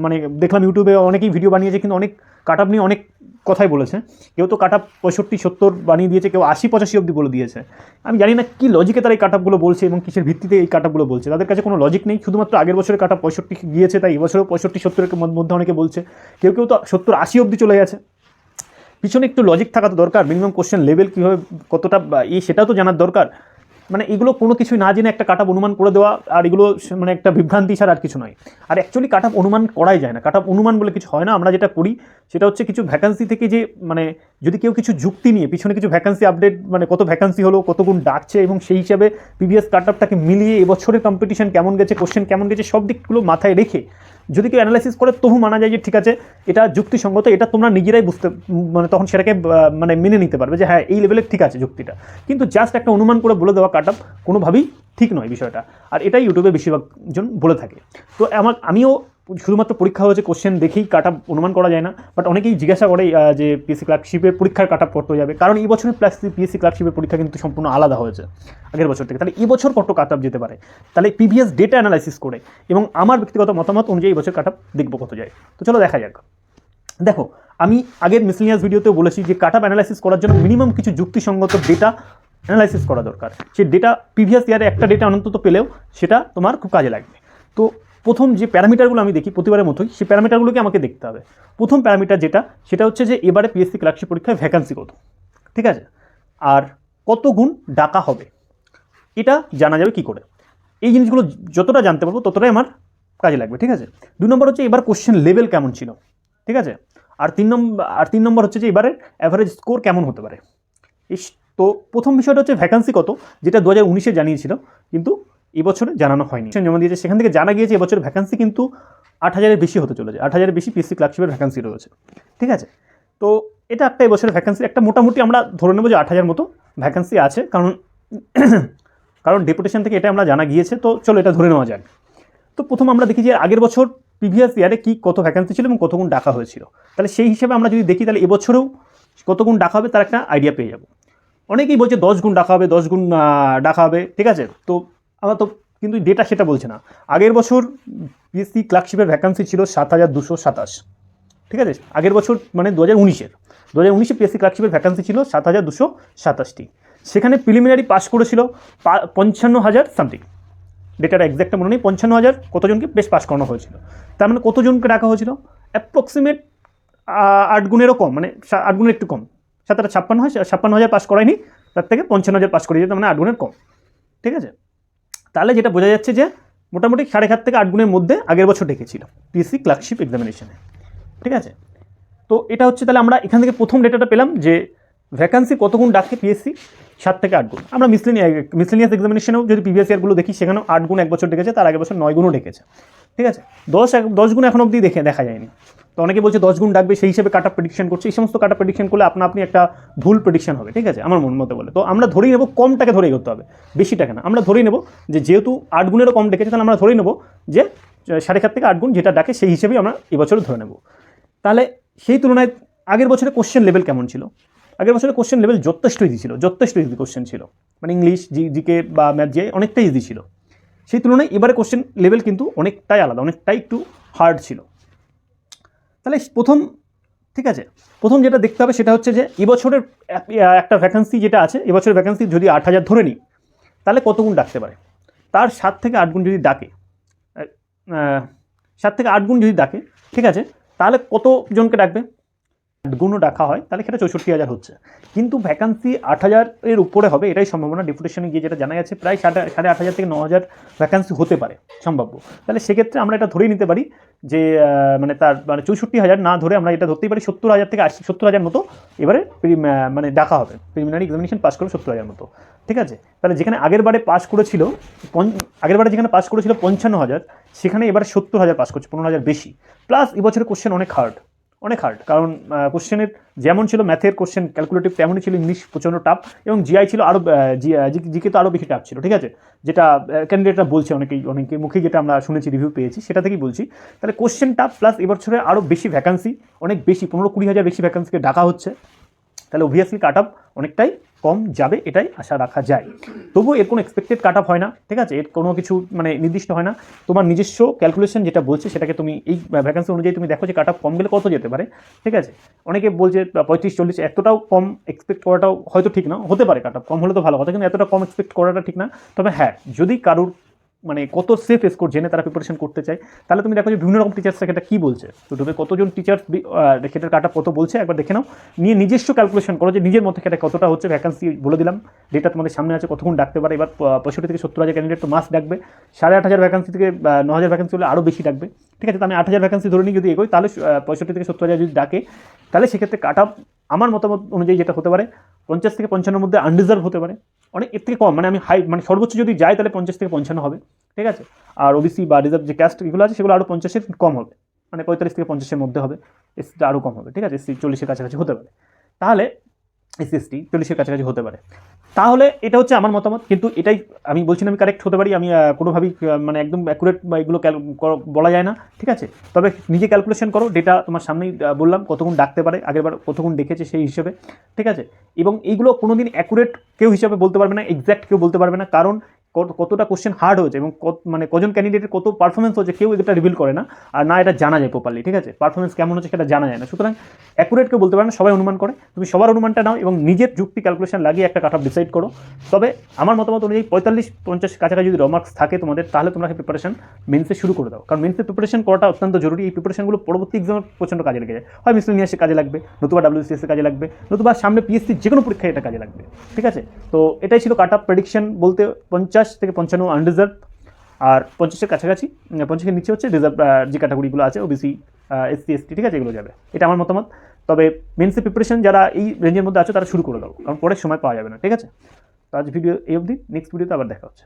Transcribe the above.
মানে দেখলাম ইউটিউবে অনেকেই ভিডিও বানিয়েছে, কিন্তু অনেক কাট আপ নিয়ে অনেক কথাই বলেছে। কেউ তো কাট আপ 65-70 বানিয়ে দিয়েছে, কেউ 80-85 অব্দি বলে দিয়েছে। আমি জানি না কী লজিকে তারা এই কাট আপগুলো বলছে এবং কিসের ভিত্তিতে এই কাট আপগুলো বলছে। তাদের কাছে কোনো লজিক নেই, শুধুমাত্র আগের বছরের কাট আপ 65 গিয়েছে, তাই এবছরও 65-70-এর মধ্যে অনেকে বলছে। কেউ কেউ তো 70-80 অব্দি চলে গেছে। পিছনে একটু লজিক থাকা তো দরকার, মিনিমাম কোশ্চেন লেভেল কীভাবে কতটা সেটাও তো জানার দরকার। মানে এগুলো কোনো কিছুই না জেনে একটা কাট আপ অনুমান করে দেওয়া, আর এগুলো মানে একটা বিভ্রান্তি ছাড়া আর কিছু নয়। আর অ্যাকচুয়ালি কাট আপ অনুমান করাই যায় না, কাট আপ অনুমান বলে কিছু হয় না। আমরা যেটা করি সেটা হচ্ছে কিছু ভ্যাকান্সি থেকে যে মানে যদি কেউ কিছু যুক্তি নিয়ে পিছনে কিছু ভ্যাকান্সি আপডেট, মানে কত ভ্যাকান্সি হলো, কত গুণ ডাকছে, এবং সেই হিসাবে প্রিভিয়াস কাট আপটাকে মিলিয়ে এবছরের কম্পিটিশন কেমন গেছে, কোশ্চেন কেমন গেছে, সব দিকগুলো মাথায় রেখে যদি কেউ অ্যানালাইসিস করে, তবু মানা যায় যে ঠিক আছে এটা যুক্তিসঙ্গত, এটা তোমরা নিজেরাই বুঝতে মানে তখন সেটাকে মানে মেনে নিতে পারবে যে হ্যাঁ এই লেভেলের ঠিক আছে যুক্তিটা। কিন্তু জাস্ট একটা অনুমান করে বলে দেওয়া কাট আপ কোনোভাবেই ঠিক নয় বিষয়টা, আর এটাই ইউটিউবে বেশিরভাগ জন বলে থাকে। তো আমিও শুধুমাত্র পরীক্ষা হয়েছে কোশ্চেন দেখেই কাট আপ অনুমান করা যায় না, বাট অনেকেই জিজ্ঞাসা করে যে পিএসসি ক্লার্কশিপের পরীক্ষার কাট আপ কত যাবে, কারণ এই বছরের প্লাস পিএসসি ক্লার্কশিপের পরীক্ষা কিন্তু সম্পূর্ণ আলাদা হয়েছে আগের বছর থেকে। তাহলে এই বছর কত কাট আপ যেতে পারে, তাহলে প্রিভিয়াস ডেটা অ্যানালাইসিস করে এবং আমার ব্যক্তিগত মতামত অনুযায়ী এই বছর কাট আপ দেখবো কত যায়। তো চলো দেখা যাক। দেখো, আমি আগের মিসলিনিয়াস ভিডিওতেও বলেছি যে কাট আপ অ্যানালাইসিস করার জন্য মিনিমাম কিছু যুক্তিসঙ্গত ডেটা অ্যানালাইসিস করা দরকার। সেই ডেটা প্রিভিয়াস ইয়ারে একটা ডেটা অন্তত পেলেও সেটা তোমার খুব কাজে লাগবে। তো প্রথম যে প্যারামিটারগুলো আমি দেখি প্রতিবারের মতোই, সেই প্যারামিটারগুলোকে আমাকে দেখতে হবে। প্রথম প্যারামিটার যেটা, সেটা হচ্ছে যে এবারে পিএসসি ক্লার্কশিপ পরীক্ষায় ভ্যাকান্সি কত, ঠিক আছে, আর কত গুণ ডাকা হবে, এটা জানা যাবে কি করে। এই জিনিসগুলো যতটা জানতে পারবো ততটাই আমার কাজে লাগবে, ঠিক আছে। 2 নম্বর হচ্ছে এবার কোশ্চেন লেভেল কেমন ছিল, ঠিক আছে। আর 3 নম্বর হচ্ছে যে এবারের অ্যাভারেজ স্কোর কেমন হতে পারে। তো প্রথম বিষয়টা হচ্ছে ভ্যাকান্সি কত, যেটা 2019-এ জানিয়েছিল কিন্তু এবছরে জানানো হয়নি, জমা দিয়েছে, সেখান থেকে জানা গিয়েছে এবছর ভ্যাকান্সি কিন্তু 8,000-এর বেশি হতে চলেছে, 8,000-এর বেশি পিএসসি ক্লার্কশিপের ভ্যাকান্সি রয়েছে, ঠিক আছে। তো এটা একটা এবছরের ভ্যাকান্সি, একটা মোটামুটি আমরা ধরে নেবো যে 8,000 মতো ভ্যাকান্সি আছে, কারণ ডেপুটেশন থেকে এটা আমরা জানা গিয়েছে। তো চলো এটা ধরে নেওয়া যাক। তো প্রথম আমরা দেখি যে আগের বছর প্রিভিয়াস ইয়ারে কি কত ভ্যাকান্সি ছিল এবং কত গুণ ডাকা হয়েছিল, তাহলে সেই হিসেবে আমরা যদি দেখি তাহলে এবছরেও কত গুণ ডাকা হবে তার একটা আইডিয়া পেয়ে যাব। অনেকেই বলছে 10 গুণ ডাকা হবে, 10 গুণ ডাকা হবে, ঠিক আছে। তো আমরা তো কিন্তু ডেটা সেটা বলছে না। আগের বছর পিএসসি ক্লার্কশিপের ভ্যাকান্সি ছিল 7,227, ঠিক আছে। আগের বছর মানে 2019-এ পিএসসি ক্লার্কশিপের ভ্যাকান্সি ছিল 7,227টি। সেখানে প্রিলিমিনারি পাস করেছিল 55,000 সামথিং, ডেটাটা এক্স্যাক্টটা মনে নেই, 55,000 কতজনকে বেশ পাস করানো হয়েছিল। তার মানে কতজনকে ডাকা হয়েছিল, অ্যাপ্রক্সিমেট 8 গুণেরও কম, মানে 8 গুণের একটু কম। 7 56 হয়, 56,000 পাস করায়নি, তার থেকে 55,000 পাস করিয়ে যেত, মানে 8 গুণের কম, ঠিক আছে। তাহলে যেটা বোঝা যাচ্ছে যে মোটামুটি 7.5 থেকে 8 গুণের মধ্যে আগের বছর ডেকেছিল পিএসসি ক্লার্কশিপ এক্সামিনেশনে, ঠিক আছে। তো এটা হচ্ছে তাহলে আমরা এখান থেকে প্রথম ডেটাটা পেলাম যে ভ্যাকান্সি কত গুণ ডাকে পিএসসি, 7 থেকে 8 গুণ। আমরা মিসলেনিয়াস এক্সামিনেশনেও যদি প্রিভিয়াস ইয়ারগুলো দেখি, সেখানেও 8 গুণ এক বছর ডেকেছে, তার আগের বছর 9 গুণও ডেকেছে, ঠিক আছে। 10 গুণ এখন অবধি দেখা যায়নি। তো অনেকে বলছে 10 গুণ ডাকবে, সেই হিসেবে কাট আপ প্রেডিকশন করছে। এই সমস্ত কাট আপ প্রেডিকশন করলে আপনি একটা ভুল প্রেডিকশন হবে, ঠিক আছে, আমার মতে বলে। তো আমরা ধরেই নেবো কমটাকে ধরেই করতে হবে, বেশিটাকে না। আমরা ধরেই নেবো যে যেহেতু 8 গুণেরও কম ডেকেছে, তাহলে আমরা ধরেই নেবো যে 7.5 থেকে 8 গুণ যেটা ডাকে, সেই হিসেবেই আমরা এবছর ধরে নেব। তাহলে সেই তুলনায় আগের বছরে কোশ্চেন লেভেল কেমন ছিল, আগের বছরে কোশ্চেন লেভেল যথেষ্ট ইজি ছিল, যথেষ্ট ইজি কোশ্চেন ছিল, মানে ইংলিশ জিকে বা ম্যাথ যে অনেকটাই ইজি ছিল। সেই তুলনায় এবারে কোশ্চেন লেভেল কিন্তু অনেকটাই আলাদা, অনেকটাই একটু হার্ড ছিল। তাহলে ঠিক আছে, প্রথম যেটা দেখতে হবে সেটা হচ্ছে যে এবছরের একটা ভ্যাকান্সি যেটা আছে, এবছরের ভ্যাকান্সি যদি 8,000 ধরে নিই, তাহলে কত গুণ ডাকতে পারে। তার 7 থেকে 8 গুণ যদি ডাকে, 7 থেকে 8 গুণ যদি ডাকে, ঠিক আছে, তাহলে কতজনকে ডাকবে, 8 গুণও ডাকা হয়, তাহলে সেটা 64,000 হচ্ছে। কিন্তু ভ্যাকান্সি 8,000-এর উপরে হবে এটাই সম্ভাবনা। ডেপুটেশনে গিয়ে যেটা জানা যাচ্ছে প্রায় 8,500 থেকে 9,000 ভ্যাকান্সি হতে পারে সম্ভাব্য। তাহলে সেক্ষেত্রে আমরা এটা ধরেই নিতে পারি যে মানে তার মানে 64,000 না ধরে আমরা এটা ধরতেই পারি 70,000 থেকে 70,000 মতো এবারে মানে ডাকা হবে, প্রিলিমিনারি এক্সামিনেশন পাস করে 70,000 মতো, ঠিক আছে। তাহলে যেখানে আগেরবারে পাস করেছিল যেখানে পাস করেছিল 55,000, সেখানে এবারে 70,000 পাস করছে, 15,000 বেশি। প্লাস এবছরের কোশ্চেন অনেক হার্ড, কারণ কোশ্চেনের যেমন ছিল ম্যাথের কোশ্চেন ক্যালকুলেটিভ, তেমনই ছিল ইংলিশ প্রচণ্ড টাফ, এবং জিআই ছিল আরও জিকে তো আরও বেশি টাফ ছিল, ঠিক আছে। যেটা ক্যান্ডিডেটরা বলছে, অনেকে মুখে যেটা আমরা শুনেছি, রিভিউ পেয়েছি, সেটা থেকেই বলছি। তাহলে কোশ্চেন টাফ প্লাস এবছরে আরও বেশি ভ্যাকান্সি, অনেক বেশি, 15-20 হাজার বেশি ভ্যাকান্সিকে ডাকা হচ্ছে। তাহলে অবভিয়াসলি কাট আপ অনেকটাই কম যাবে এটাই আশা রাখা যায়। তবুও এর কোনো এক্সপেক্টেড কাট অফ হয় না, ঠিক আছে, এর কোনো কিছু মানে নির্দিষ্ট হয় না। তোমার নিজস্ব ক্যালকুলেশন যেটা বলছে সেটাকে তুমি এই ভ্যাকেন্সি অনুযায়ী তুমি দেখো যে কাট অফ কম গেলে কত যেতে পারে, ঠিক আছে। অনেকে বলছে 35-40, এতটাও কম এক্সপেক্ট করাটাও হয়তো ঠিক না, হতে পারে কাট অফ কম হলে তো ভালো কথা, কিন্তু এতটা কম এক্সপেক্ট করাটা ঠিক না। তবে হ্যাঁ, যদি কারোর মানে কত সেফ স্কোর জেনে তারা প্রিপারেশন করতে চায়, তাহলে তুমি দেখো যে বিভিন্ন রকম টিচার্স সেটা কী বলছে, ইউটিউবে কতজন টিচার্স সেটার কাটা কত বলছে একবার দেখে নাও, নিয়ে নিজস্ব ক্যালকুলেশন করো যে নিজের মধ্যে সেটা কতটা হচ্ছে। ভ্যাকেন্সি বলে দিলাম, ডেটা তোমাদের সামনে আছে, কতক্ষণ ডাকতে পারে। এবার 65 থেকে 70 হাজার ক্যান্ডিডেট তো মাস্ট ডাকবে, 8,500 ভ্যাকেন্সি থেকে 9,000 ভ্যাকেন্সি হলে আরও বেশি ডাকবে, ঠিক আছে। তো আমি 8,000 ভ্যাকেন্সি ধরে নিই যদি এগোই, তাহলে 65 থেকে 70 হাজার যদি ডাকে, তাহলে সেক্ষেত্রে কাট অফ আমার মতামত অনুযায়ী যেটা হতে পারে 50 থেকে 55 মধ্যে আনরিজার্ভ হতে পারে, অনেক এর থেকে কম, মানে আমি হাই মানে সর্বোচ্চ যদি যাই তাহলে 50 থেকে 55 হবে, ঠিক আছে। আর ওবিসি বা রিজার্ভ যে ক্যাস্ট এগুলো আছে সেগুলো আরও 50-এর কম হবে, মানে 45 থেকে 50-এর মধ্যে হবে। এসসিটা আরও কম হবে, ঠিক আছে, এসসি 40-এর কাছাকাছি হতে পারে, তাহলে এসসি এসটি 40-এর কাছাকাছি হতে পারে। তাহলে এটা হচ্ছে আমার মতামত, কিন্তু এটাই আমি বলছি না আমি কারেক্ট হতে পারি, আমি কোনোভাবেই মানে একদম অ্যাকুরেট বা এগুলো বলা যায় না, ঠিক আছে। তবে নিজে ক্যালকুলেশন করো, ডেটা তোমার সামনেই বললাম কতক্ষণ ডাকতে পারে, আগেরবার কতক্ষণ ডেকেছে সেই হিসেবে, ঠিক আছে। এবং এইগুলো কোনো দিন অ্যাকুরেট কেউ হিসাবে বলতে পারবে না, এক্স্যাক্ট কেউ বলতে পারবে না, কারণ কতটা কোশ্চেন হার্ড হয়েছে এবং মানে কজন ক্যান্ডিডেটের কত পারফরমেন্স হচ্ছে কেউ এটা রিভিল করে না, আর না এটা জানা যায় প্রপারলি, ঠিক আছে। পারফরমেন্স কেমন হচ্ছে সেটা জানা যায় না, সুতরাং অ্যাকুরেট কেউ বলতে পারে না, সবাই অনুমান করে। তুমি সবার অনুমানটা নাও এবং নিজের যুক্তি ক্যালকুলেশন লাগিয়ে একটা কাট অফ ডিসাইড করো। তবে আমার মতামত অনুযায়ী 45-50 কাছাকাছি যদি রমার্কস থাকে তোমাদের, তাহলে তোমরা প্রিপারেশন মেন্সে শুরু করে দাও, কারণ মেন্সের প্রিপারেশন করাটা অত্যন্ত জরুরি। এই প্রিপারেশনগুলো পরবর্তী এক্সামের প্রচণ্ড কাজে লেগে যায়, হয় মিসলেনিয়াসে কাজে লাগবে, নতুবা WCS কাজে লাগবে, নতুবা সামনে পিএসসি যে কোনো পরীক্ষায় এটা কাজে লাগবে, ঠিক আছে। তো এটাই ছিল কাট অফ প্রেডিকশন বলতে, 50 থেকে 55 আনরিজার্ভ, আর 50-এর কাছাকাছি 50-এর নিচে হচ্ছে রিজার্ভ যে ক্যাটাগরিগুলো আছে ওবিসি, এসসি এসটি, ঠিক আছে, এগুলো যাবে, এটা আমার মতামত। তবে মেন্সের প্রিপারেশন যারা এই রেঞ্জের মধ্যে আছে তারা শুরু করে দাও, কারণ পরে সময় পাওয়া যাবে না, ঠিক আছে। তো আজ ভিডিও এই অবধি, নেক্সট ভিডিওতে আবার দেখা হচ্ছে।